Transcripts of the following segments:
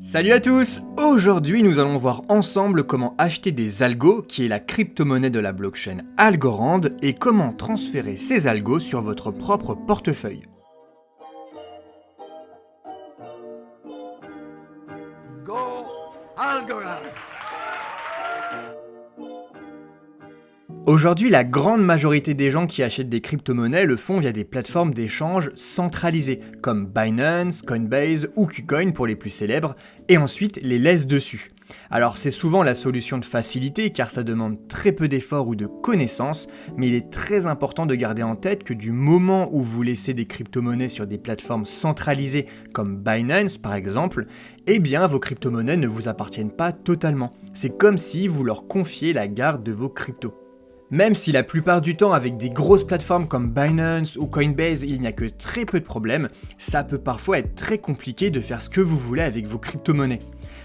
Salut à tous! Aujourd'hui, nous allons voir ensemble comment acheter des algos, qui est la crypto-monnaie de la blockchain Algorand, et comment transférer ces algos sur votre propre portefeuille. Go Algorand! Aujourd'hui, la grande majorité des gens qui achètent des crypto-monnaies le font via des plateformes d'échange centralisées, comme Binance, Coinbase ou KuCoin pour les plus célèbres, et ensuite les laissent dessus. Alors c'est souvent la solution de facilité car ça demande très peu d'efforts ou de connaissances, mais il est très important de garder en tête que du moment où vous laissez des crypto-monnaies sur des plateformes centralisées comme Binance par exemple, eh bien vos crypto-monnaies ne vous appartiennent pas totalement. C'est comme si vous leur confiez la garde de vos cryptos. Même si la plupart du temps avec des grosses plateformes comme Binance ou Coinbase il n'y a que très peu de problèmes, ça peut parfois être très compliqué de faire ce que vous voulez avec vos crypto-monnaies.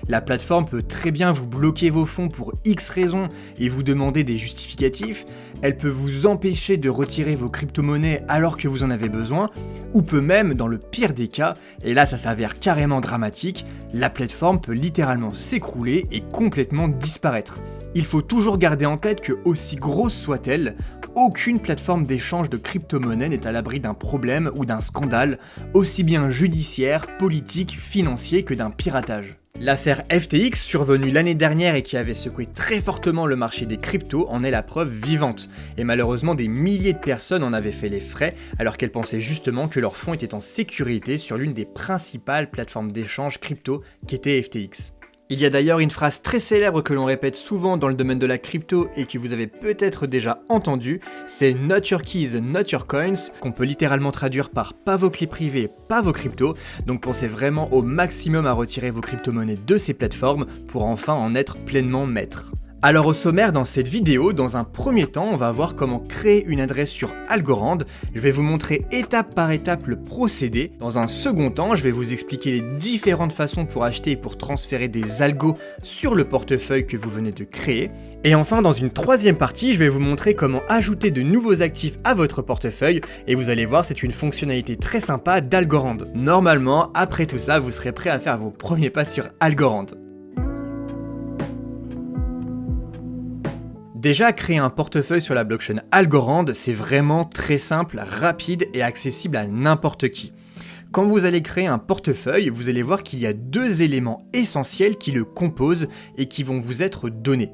La plateforme peut très bien vous bloquer vos fonds pour X raisons et vous demander des justificatifs, elle peut vous empêcher de retirer vos crypto-monnaies alors que vous en avez besoin, ou peut même, dans le pire des cas, et là ça s'avère carrément dramatique, la plateforme peut littéralement s'écrouler et complètement disparaître. Il faut toujours garder en tête que, aussi grosse soit-elle, aucune plateforme d'échange de crypto-monnaies n'est à l'abri d'un problème ou d'un scandale, aussi bien judiciaire, politique, financier que d'un piratage. L'affaire FTX, survenue l'année dernière et qui avait secoué très fortement le marché des cryptos, en est la preuve vivante. Et malheureusement, des milliers de personnes en avaient fait les frais, alors qu'elles pensaient justement que leurs fonds étaient en sécurité sur l'une des principales plateformes d'échange crypto qu'était FTX. Il y a d'ailleurs une phrase très célèbre que l'on répète souvent dans le domaine de la crypto et que vous avez peut-être déjà entendu, c'est Not your keys, not your coins, qu'on peut littéralement traduire par pas vos clés privées, pas vos cryptos, donc pensez vraiment au maximum à retirer vos crypto-monnaies de ces plateformes pour enfin en être pleinement maître. Alors au sommaire dans cette vidéo, dans un premier temps, on va voir comment créer une adresse sur Algorand. Je vais vous montrer étape par étape le procédé. Dans un second temps, je vais vous expliquer les différentes façons pour acheter et pour transférer des algos sur le portefeuille que vous venez de créer. Et enfin, dans une troisième partie, je vais vous montrer comment ajouter de nouveaux actifs à votre portefeuille. Et vous allez voir, c'est une fonctionnalité très sympa d'Algorand. Normalement, après tout ça, vous serez prêt à faire vos premiers pas sur Algorand. Déjà, créer un portefeuille sur la blockchain Algorand, c'est vraiment très simple, rapide et accessible à n'importe qui. Quand vous allez créer un portefeuille, vous allez voir qu'il y a deux éléments essentiels qui le composent et qui vont vous être donnés.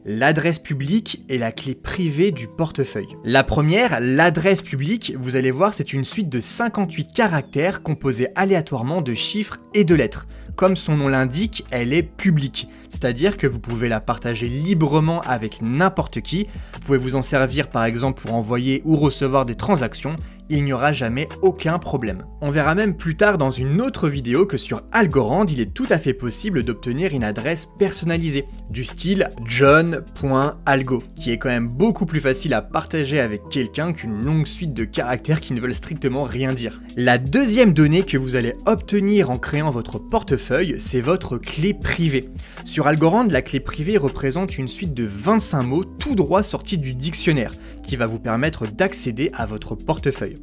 L'adresse publique et la clé privée du portefeuille. La première, l'adresse publique, vous allez voir, c'est une suite de 58 caractères composés aléatoirement de chiffres et de lettres. Comme son nom l'indique, elle est publique, c'est-à-dire que vous pouvez la partager librement avec n'importe qui. Vous pouvez vous en servir par exemple pour envoyer ou recevoir des transactions. Il n'y aura jamais aucun problème. On verra même plus tard dans une autre vidéo que sur Algorand, il est tout à fait possible d'obtenir une adresse personnalisée, du style john.algo, qui est quand même beaucoup plus facile à partager avec quelqu'un qu'une longue suite de caractères qui ne veulent strictement rien dire. La deuxième donnée que vous allez obtenir en créant votre portefeuille, c'est votre clé privée. Sur Algorand, la clé privée représente une suite de 25 mots tout droit sortis du dictionnaire, qui va vous permettre d'accéder à votre portefeuille.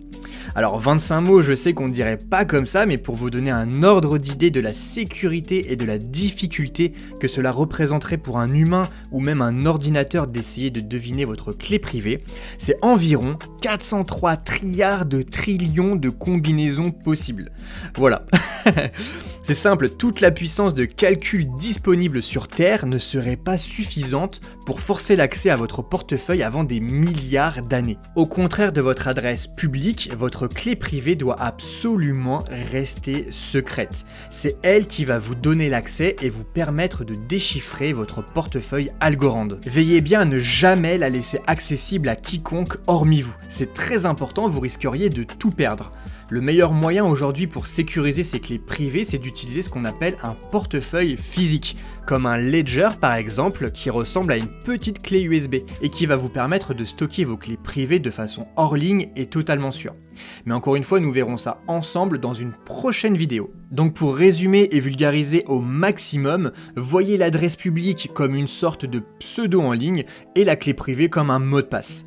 Alors 25 mots, je sais qu'on ne dirait pas comme ça, mais pour vous donner un ordre d'idée de la sécurité et de la difficulté que cela représenterait pour un humain ou même un ordinateur d'essayer de deviner votre clé privée, c'est environ 403 trilliards de trillions de combinaisons possibles. Voilà. C'est simple, toute la puissance de calcul disponible sur Terre ne serait pas suffisante pour forcer l'accès à votre portefeuille avant des milliards d'années. Au contraire de votre adresse publique, votre clé privée doit absolument rester secrète. C'est elle qui va vous donner l'accès et vous permettre de déchiffrer votre portefeuille Algorand. Veillez bien à ne jamais la laisser accessible à quiconque hormis vous. C'est très important, vous risqueriez de tout perdre. Le meilleur moyen aujourd'hui pour sécuriser ces clés privées, c'est d'utiliser ce qu'on appelle un portefeuille physique, comme un ledger par exemple, qui ressemble à une petite clé USB et qui va vous permettre de stocker vos clés privées de façon hors ligne et totalement sûre. Mais encore une fois, nous verrons ça ensemble dans une prochaine vidéo. Donc pour résumer et vulgariser au maximum, voyez l'adresse publique comme une sorte de pseudo en ligne et la clé privée comme un mot de passe.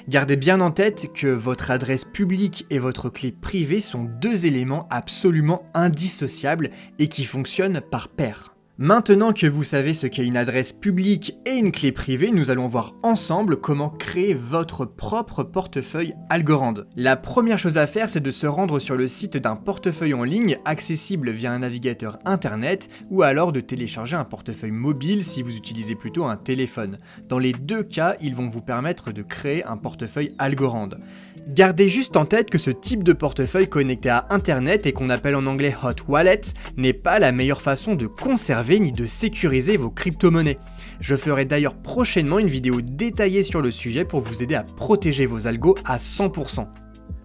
Gardez bien en tête que votre adresse publique et votre clé privée sont deux éléments absolument indissociables et qui fonctionnent par paire. Maintenant que vous savez ce qu'est une adresse publique et une clé privée, nous allons voir ensemble comment créer votre propre portefeuille Algorand. La première chose à faire, c'est de se rendre sur le site d'un portefeuille en ligne accessible via un navigateur internet ou alors de télécharger un portefeuille mobile si vous utilisez plutôt un téléphone. Dans les deux cas, ils vont vous permettre de créer un portefeuille Algorand. Gardez juste en tête que ce type de portefeuille connecté à internet et qu'on appelle en anglais hot wallet n'est pas la meilleure façon de conserver ni de sécuriser vos crypto-monnaies. Je ferai d'ailleurs prochainement une vidéo détaillée sur le sujet pour vous aider à protéger vos algos à 100%.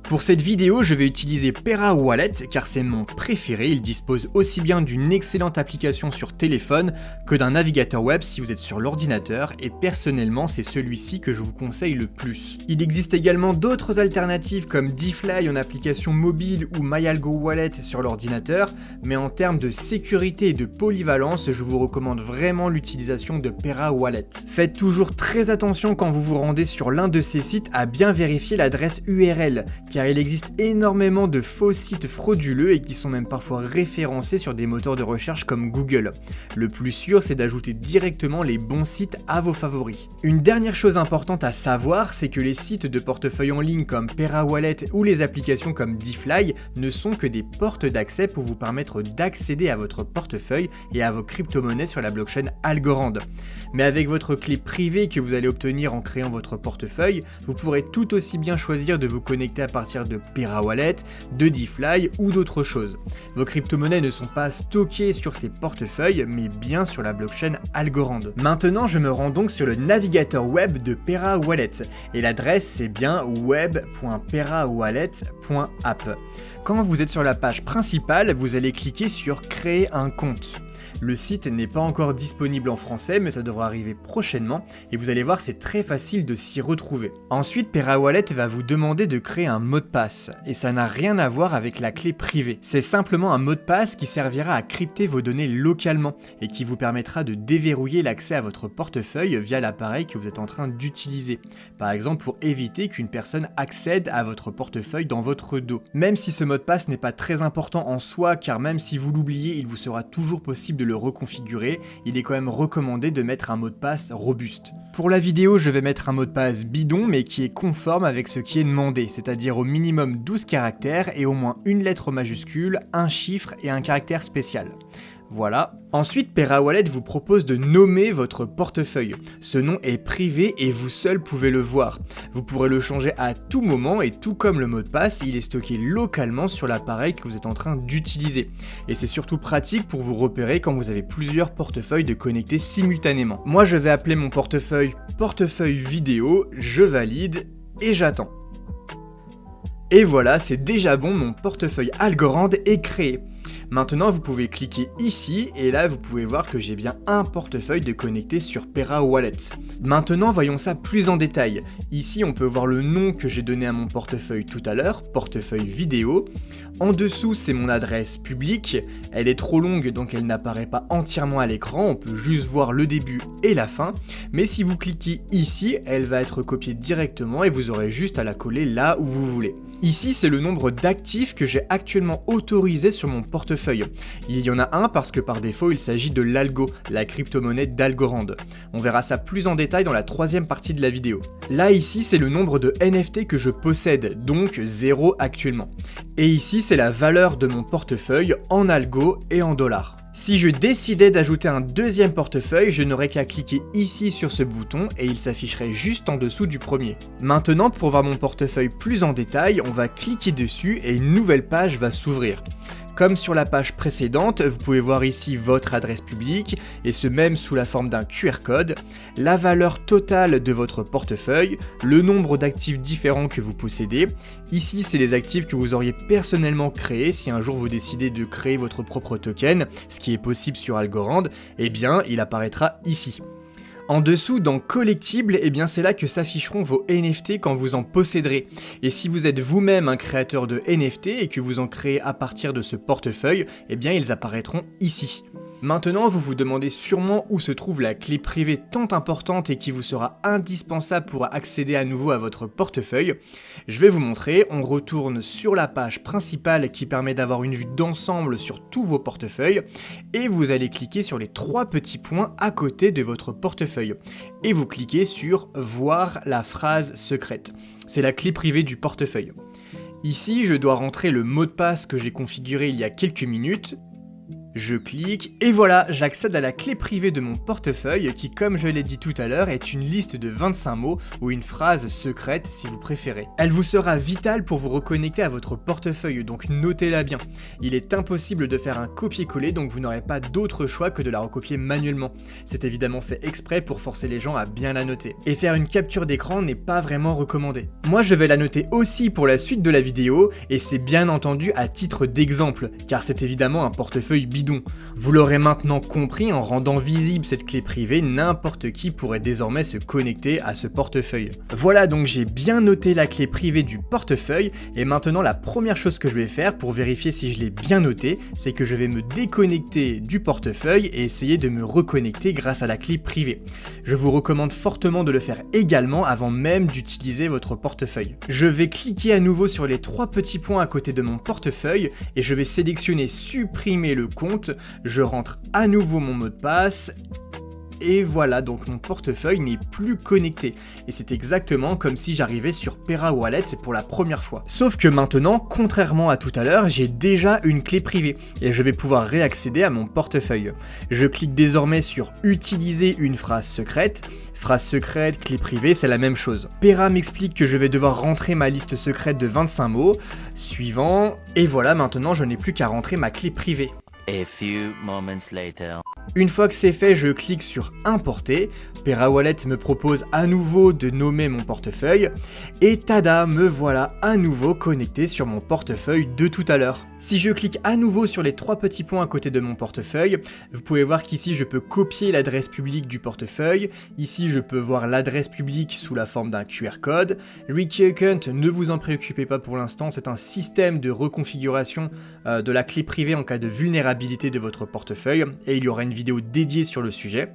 Pour cette vidéo, je vais utiliser Pera Wallet car c'est mon préféré, il dispose aussi bien d'une excellente application sur téléphone que d'un navigateur web si vous êtes sur l'ordinateur et personnellement c'est celui-ci que je vous conseille le plus. Il existe également d'autres alternatives comme DeFi en application mobile ou MyAlgo Wallet sur l'ordinateur, mais en termes de sécurité et de polyvalence, je vous recommande vraiment l'utilisation de Pera Wallet. Faites toujours très attention quand vous vous rendez sur l'un de ces sites à bien vérifier l'adresse URL car il existe énormément de faux sites frauduleux et qui sont même parfois référencés sur des moteurs de recherche comme Google. Le plus sûr, c'est d'ajouter directement les bons sites à vos favoris. Une dernière chose importante à savoir, c'est que les sites de portefeuille en ligne comme Pera Wallet ou les applications comme DeFi ne sont que des portes d'accès pour vous permettre d'accéder à votre portefeuille et à vos crypto-monnaies sur la blockchain Algorand. Mais avec votre clé privée que vous allez obtenir en créant votre portefeuille, vous pourrez tout aussi bien choisir de vous connecter à partir de Pera Wallet, de DeFi ou d'autres choses. Vos crypto-monnaies ne sont pas stockées sur ces portefeuilles, mais bien sur la blockchain Algorand. Maintenant, je me rends donc sur le navigateur web de Pera Wallet, et l'adresse c'est bien web.perawallet.app. Quand vous êtes sur la page principale, vous allez cliquer sur Créer un compte. Le site n'est pas encore disponible en français, mais ça devra arriver prochainement, et vous allez voir, c'est très facile de s'y retrouver. Ensuite, Pera Wallet va vous demander de créer un mot de passe, et ça n'a rien à voir avec la clé privée. C'est simplement un mot de passe qui servira à crypter vos données localement, et qui vous permettra de déverrouiller l'accès à votre portefeuille via l'appareil que vous êtes en train d'utiliser. Par exemple, pour éviter qu'une personne accède à votre portefeuille dans votre dos. Même si ce mot de passe n'est pas très important en soi, car même si vous l'oubliez, il vous sera toujours possible de le reconfigurer, il est quand même recommandé de mettre un mot de passe robuste. Pour la vidéo, je vais mettre un mot de passe bidon mais qui est conforme avec ce qui est demandé, c'est-à-dire au minimum 12 caractères et au moins une lettre majuscule, un chiffre et un caractère spécial. Voilà. Ensuite, Pera Wallet vous propose de nommer votre portefeuille. Ce nom est privé et vous seul pouvez le voir. Vous pourrez le changer à tout moment et tout comme le mot de passe, il est stocké localement sur l'appareil que vous êtes en train d'utiliser. Et c'est surtout pratique pour vous repérer quand vous avez plusieurs portefeuilles de connecter simultanément. Moi, je vais appeler mon portefeuille vidéo, je valide et j'attends. Et voilà, c'est déjà bon, mon portefeuille Algorand est créé. Maintenant, vous pouvez cliquer ici et là, vous pouvez voir que j'ai bien un portefeuille de connecté sur Pera Wallet. Maintenant, voyons ça plus en détail. Ici, on peut voir le nom que j'ai donné à mon portefeuille tout à l'heure, portefeuille vidéo. En dessous, c'est mon adresse publique. Elle est trop longue, donc elle n'apparaît pas entièrement à l'écran. On peut juste voir le début et la fin. Mais si vous cliquez ici, elle va être copiée directement et vous aurez juste à la coller là où vous voulez. Ici, c'est le nombre d'actifs que j'ai actuellement autorisé sur mon portefeuille. Il y en a un parce que par défaut, il s'agit de l'Algo, la crypto-monnaie d'Algorand. On verra ça plus en détail dans la troisième partie de la vidéo. Là, ici, c'est le nombre de NFT que je possède, donc 0 actuellement. Et ici, c'est la valeur de mon portefeuille en Algo et en dollars. Si je décidais d'ajouter un deuxième portefeuille, je n'aurais qu'à cliquer ici sur ce bouton et il s'afficherait juste en dessous du premier. Maintenant, pour voir mon portefeuille plus en détail, on va cliquer dessus et une nouvelle page va s'ouvrir. Comme sur la page précédente, vous pouvez voir ici votre adresse publique, et ce même sous la forme d'un QR code, la valeur totale de votre portefeuille, le nombre d'actifs différents que vous possédez. Ici, c'est les actifs que vous auriez personnellement créés si un jour vous décidez de créer votre propre token, ce qui est possible sur Algorand, eh bien, il apparaîtra ici. En dessous, dans Collectibles, eh bien c'est là que s'afficheront vos NFT quand vous en posséderez. Et si vous êtes vous-même un créateur de NFT et que vous en créez à partir de ce portefeuille, eh bien ils apparaîtront ici. Maintenant, vous vous demandez sûrement où se trouve la clé privée tant importante et qui vous sera indispensable pour accéder à nouveau à votre portefeuille. Je vais vous montrer, on retourne sur la page principale qui permet d'avoir une vue d'ensemble sur tous vos portefeuilles et vous allez cliquer sur les 3 petits points à côté de votre portefeuille et vous cliquez sur « Voir la phrase secrète ». C'est la clé privée du portefeuille. Ici, je dois rentrer le mot de passe que j'ai configuré il y a quelques minutes. Je clique et voilà, j'accède à la clé privée de mon portefeuille qui, comme je l'ai dit tout à l'heure, est une liste de 25 mots ou une phrase secrète si vous préférez. Elle vous sera vitale pour vous reconnecter à votre portefeuille, donc notez-la bien. Il est impossible de faire un copier-coller, donc vous n'aurez pas d'autre choix que de la recopier manuellement. C'est évidemment fait exprès pour forcer les gens à bien la noter. Et faire une capture d'écran n'est pas vraiment recommandé. Moi je vais la noter aussi pour la suite de la vidéo, et c'est bien entendu à titre d'exemple, car c'est évidemment un portefeuille bidon. Vous l'aurez maintenant compris, en rendant visible cette clé privée, n'importe qui pourrait désormais se connecter à ce portefeuille. Voilà, donc j'ai bien noté la clé privée du portefeuille, et maintenant la première chose que je vais faire pour vérifier si je l'ai bien noté, c'est que je vais me déconnecter du portefeuille et essayer de me reconnecter grâce à la clé privée. Je vous recommande fortement de le faire également avant même d'utiliser votre portefeuille. Je vais cliquer à nouveau sur les 3 petits points à côté de mon portefeuille et je vais sélectionner supprimer le compte. Je rentre à nouveau mon mot de passe. Et voilà, donc mon portefeuille n'est plus connecté. Et c'est exactement comme si j'arrivais sur Pera Wallet pour la première fois. Sauf que maintenant, contrairement à tout à l'heure, j'ai déjà une clé privée et je vais pouvoir réaccéder à mon portefeuille. Je clique désormais sur utiliser une phrase secrète. Phrase secrète, clé privée, c'est la même chose. Pera m'explique que je vais devoir rentrer ma liste secrète de 25 mots. Suivant. Et voilà, maintenant je n'ai plus qu'à rentrer ma clé privée. A few moments later. Une fois que c'est fait, je clique sur importer. Pera Wallet me propose à nouveau de nommer mon portefeuille. Et tada, me voilà à nouveau connecté sur mon portefeuille de tout à l'heure. Si je clique à nouveau sur les 3 petits points à côté de mon portefeuille, vous pouvez voir qu'ici je peux copier l'adresse publique du portefeuille. Ici je peux voir l'adresse publique sous la forme d'un QR code. Ricky Account, ne vous en préoccupez pas pour l'instant, c'est un système de reconfiguration de la clé privée en cas de vulnérabilité de votre portefeuille et il y aura une vidéo dédiée sur le sujet.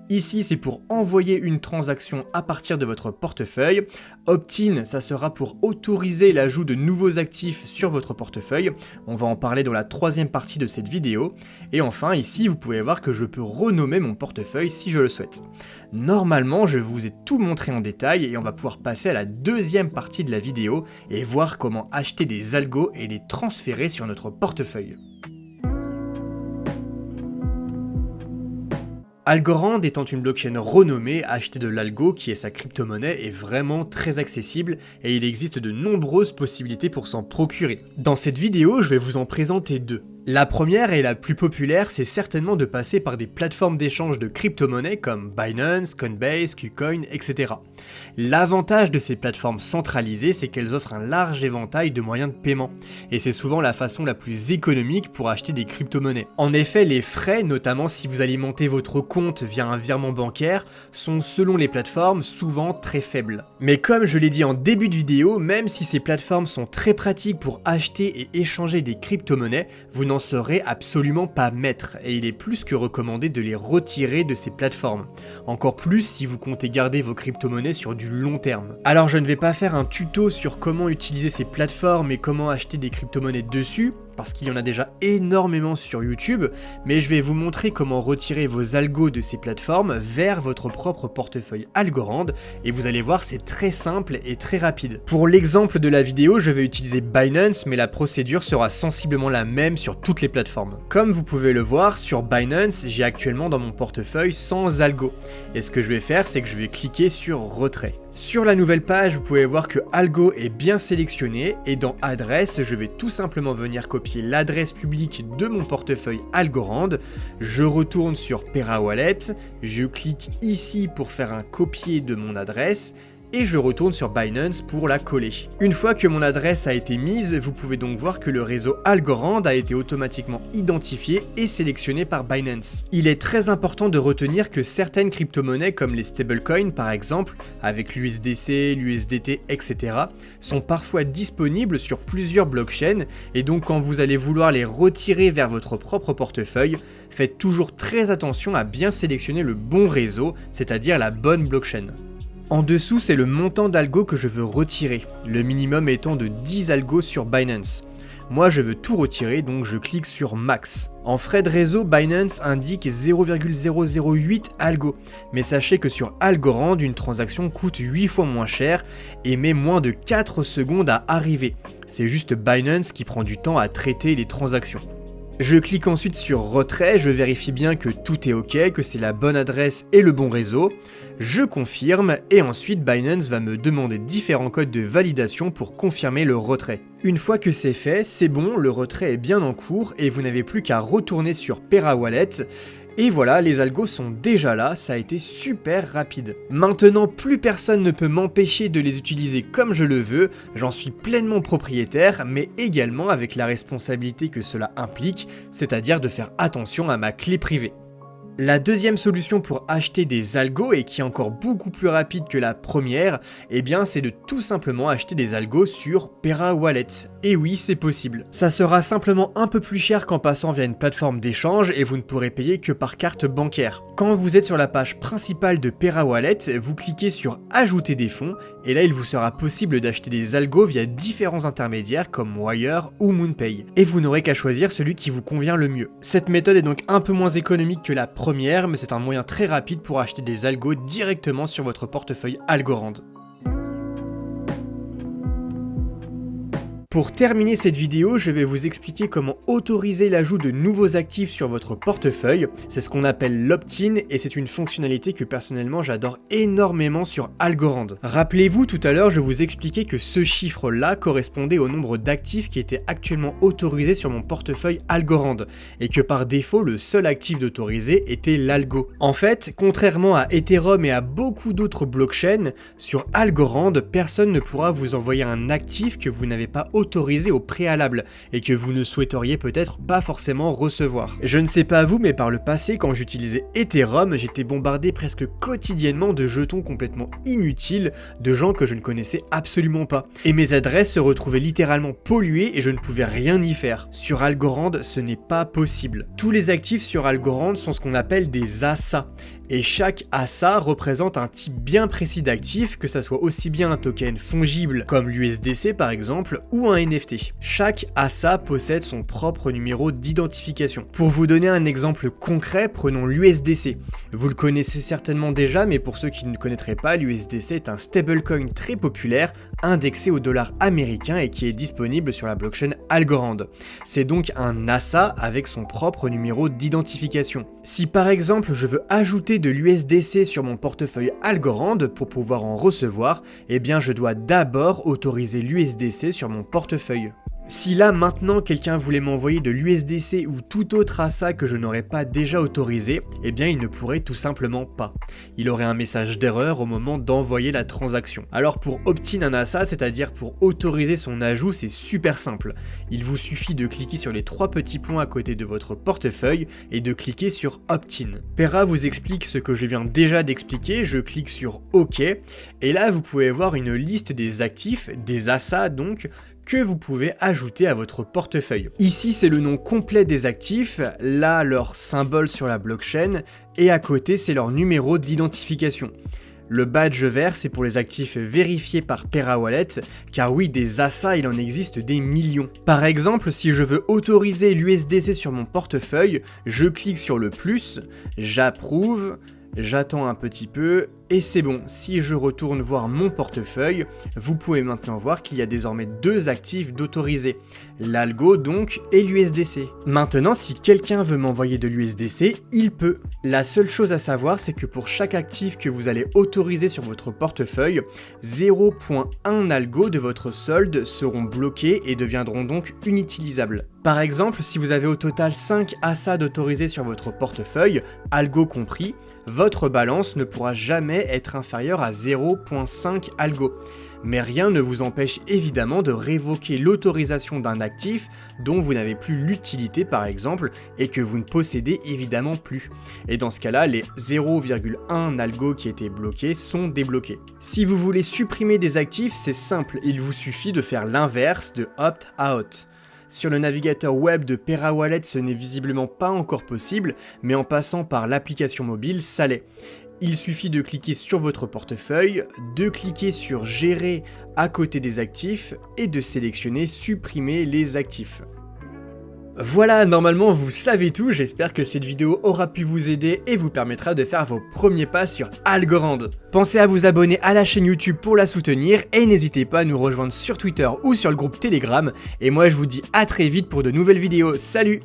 Ici, c'est pour envoyer une transaction à partir de votre portefeuille. Opt-in, ça sera pour autoriser l'ajout de nouveaux actifs sur votre portefeuille. On va en parler dans la 3e partie de cette vidéo. Et enfin, ici, vous pouvez voir que je peux renommer mon portefeuille si je le souhaite. Normalement, je vous ai tout montré en détail et on va pouvoir passer à la 2e partie de la vidéo et voir comment acheter des algos et les transférer sur notre portefeuille. Algorand étant une blockchain renommée, acheter de l'algo qui est sa crypto-monnaie est vraiment très accessible et il existe de nombreuses possibilités pour s'en procurer. Dans cette vidéo, je vais vous en présenter 2. La première et la plus populaire, c'est certainement de passer par des plateformes d'échange de crypto-monnaies comme Binance, Coinbase, KuCoin, etc. L'avantage de ces plateformes centralisées, c'est qu'elles offrent un large éventail de moyens de paiement, et c'est souvent la façon la plus économique pour acheter des crypto-monnaies. En effet, les frais, notamment si vous alimentez votre compte via un virement bancaire, sont selon les plateformes souvent très faibles. Mais comme je l'ai dit en début de vidéo, même si ces plateformes sont très pratiques pour acheter et échanger des crypto-monnaies, vous n'en serez absolument pas maître et il est plus que recommandé de les retirer de ces plateformes. Encore plus si vous comptez garder vos crypto-monnaies sur du long terme. Alors je ne vais pas faire un tuto sur comment utiliser ces plateformes et comment acheter des crypto-monnaies dessus, parce qu'il y en a déjà énormément sur YouTube, mais je vais vous montrer comment retirer vos algos de ces plateformes vers votre propre portefeuille Algorand, et vous allez voir, c'est très simple et très rapide. Pour l'exemple de la vidéo, je vais utiliser Binance, mais la procédure sera sensiblement la même sur toutes les plateformes. Comme vous pouvez le voir, sur Binance, j'ai actuellement dans mon portefeuille 100 algos, et ce que je vais faire, c'est que je vais cliquer sur retrait. Sur la nouvelle page, vous pouvez voir que Algo est bien sélectionné et dans Adresse, je vais tout simplement venir copier l'adresse publique de mon portefeuille Algorand. Je retourne sur Pera Wallet, je clique ici pour faire un copier de mon adresse et je retourne sur Binance pour la coller. Une fois que mon adresse a été mise, vous pouvez donc voir que le réseau Algorand a été automatiquement identifié et sélectionné par Binance. Il est très important de retenir que certaines crypto-monnaies comme les stablecoins par exemple, avec l'USDC, l'USDT, etc., sont parfois disponibles sur plusieurs blockchains et donc quand vous allez vouloir les retirer vers votre propre portefeuille, faites toujours très attention à bien sélectionner le bon réseau, c'est-à-dire la bonne blockchain. En dessous, c'est le montant d'algo que je veux retirer, le minimum étant de 10 algos sur Binance. Moi, je veux tout retirer, donc je clique sur Max. En frais de réseau, Binance indique 0,008 algo, mais sachez que sur Algorand, une transaction coûte 8 fois moins cher et met moins de 4 secondes à arriver. C'est juste Binance qui prend du temps à traiter les transactions. Je clique ensuite sur retrait, je vérifie bien que tout est ok, que c'est la bonne adresse et le bon réseau. Je confirme et ensuite Binance va me demander différents codes de validation pour confirmer le retrait. Une fois que c'est fait, c'est bon, le retrait est bien en cours et vous n'avez plus qu'à retourner sur Pera Wallet. Et voilà, les algos sont déjà là, ça a été super rapide. Maintenant, plus personne ne peut m'empêcher de les utiliser comme je le veux, j'en suis pleinement propriétaire, mais également avec la responsabilité que cela implique, c'est-à-dire de faire attention à ma clé privée. La deuxième solution pour acheter des algos et qui est encore beaucoup plus rapide que la première, eh bien c'est de tout simplement acheter des algos sur Pera Wallet. Et oui, c'est possible. Ça sera simplement un peu plus cher qu'en passant via une plateforme d'échange et vous ne pourrez payer que par carte bancaire. Quand vous êtes sur la page principale de Pera Wallet, vous cliquez sur ajouter des fonds et là il vous sera possible d'acheter des algos via différents intermédiaires comme Wire ou MoonPay. Et vous n'aurez qu'à choisir celui qui vous convient le mieux. Cette méthode est donc un peu moins économique que la première, mais c'est un moyen très rapide pour acheter des algos directement sur votre portefeuille Algorand. Pour terminer cette vidéo, je vais vous expliquer comment autoriser l'ajout de nouveaux actifs sur votre portefeuille. C'est ce qu'on appelle l'opt-in et c'est une fonctionnalité que personnellement j'adore énormément sur Algorand. Rappelez-vous, tout à l'heure, je vous expliquais que ce chiffre-là correspondait au nombre d'actifs qui étaient actuellement autorisés sur mon portefeuille Algorand et que par défaut, le seul actif d'autorisé était l'algo. En fait, contrairement à Ethereum et à beaucoup d'autres blockchains, sur Algorand, personne ne pourra vous envoyer un actif que vous n'avez pas autorisé au préalable et que vous ne souhaiteriez peut-être pas forcément recevoir. Je ne sais pas vous, mais par le passé, quand j'utilisais Ethereum, j'étais bombardé presque quotidiennement de jetons complètement inutiles de gens que je ne connaissais absolument pas. Et mes adresses se retrouvaient littéralement polluées et je ne pouvais rien y faire. Sur Algorand, ce n'est pas possible. Tous les actifs sur Algorand sont ce qu'on appelle des ASA. Et chaque ASA représente un type bien précis d'actif, que ça soit aussi bien un token fongible comme l'USDC par exemple, ou un NFT. Chaque ASA possède son propre numéro d'identification. Pour vous donner un exemple concret, prenons l'USDC. Vous le connaissez certainement déjà, mais pour ceux qui ne connaîtraient pas, l'USDC est un stablecoin très populaire, indexé au dollar américain et qui est disponible sur la blockchain Algorand. C'est donc un ASA avec son propre numéro d'identification. Si par exemple je veux ajouter de l'USDC sur mon portefeuille Algorand pour pouvoir en recevoir, eh bien je dois d'abord autoriser l'USDC sur mon portefeuille. Si là maintenant quelqu'un voulait m'envoyer de l'USDC ou tout autre ASA que je n'aurais pas déjà autorisé, eh bien il ne pourrait tout simplement pas. Il aurait un message d'erreur au moment d'envoyer la transaction. Alors pour opt-in un ASA, c'est-à-dire pour autoriser son ajout, c'est super simple. Il vous suffit de cliquer sur les 3 petits points à côté de votre portefeuille et de cliquer sur opt-in. Pera vous explique ce que je viens déjà d'expliquer, je clique sur OK et là vous pouvez voir une liste des actifs, des ASA donc, que vous pouvez ajouter à votre portefeuille. Ici, c'est le nom complet des actifs, là, leur symbole sur la blockchain, et à côté, c'est leur numéro d'identification. Le badge vert, c'est pour les actifs vérifiés par Pera Wallet, car oui, des ASA, il en existe des millions. Par exemple, si je veux autoriser l'USDC sur mon portefeuille, je clique sur le plus, j'approuve, j'attends un petit peu, et c'est bon, si je retourne voir mon portefeuille, vous pouvez maintenant voir qu'il y a désormais 2 actifs d'autorisés, l'algo donc et l'USDC. Maintenant, si quelqu'un veut m'envoyer de l'USDC, il peut. La seule chose à savoir, c'est que pour chaque actif que vous allez autoriser sur votre portefeuille, 0.1 algo de votre solde seront bloqués et deviendront donc inutilisables. Par exemple, si vous avez au total 5 ASA d'autorisés sur votre portefeuille, algo compris, votre balance ne pourra jamais jamais être inférieur à 0.5 algo. Mais rien ne vous empêche évidemment de révoquer l'autorisation d'un actif dont vous n'avez plus l'utilité par exemple et que vous ne possédez évidemment plus. Et dans ce cas-là, les 0,1 algo qui étaient bloqués sont débloqués. Si vous voulez supprimer des actifs, c'est simple, il vous suffit de faire l'inverse de opt-out. Sur le navigateur web de PeraWallet, ce n'est visiblement pas encore possible, mais en passant par l'application mobile, ça l'est. Il suffit de cliquer sur votre portefeuille, de cliquer sur Gérer à côté des actifs et de sélectionner Supprimer les actifs. Voilà, normalement vous savez tout, j'espère que cette vidéo aura pu vous aider et vous permettra de faire vos premiers pas sur Algorand. Pensez à vous abonner à la chaîne YouTube pour la soutenir et n'hésitez pas à nous rejoindre sur Twitter ou sur le groupe Telegram. Et moi je vous dis à très vite pour de nouvelles vidéos, salut!